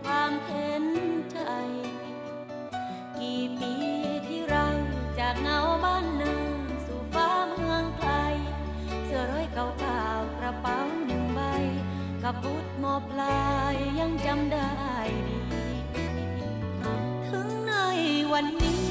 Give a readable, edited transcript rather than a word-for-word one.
ความเห็นใจกี่ปีที่เราจากเงาบ้านนาสู่ฟ้าเมืองไกลเสื้อร้อยเก่าๆกระเป๋าหนึ่งใบกับบุตรมอปลายยังจำได้ดีถึงในวันนี้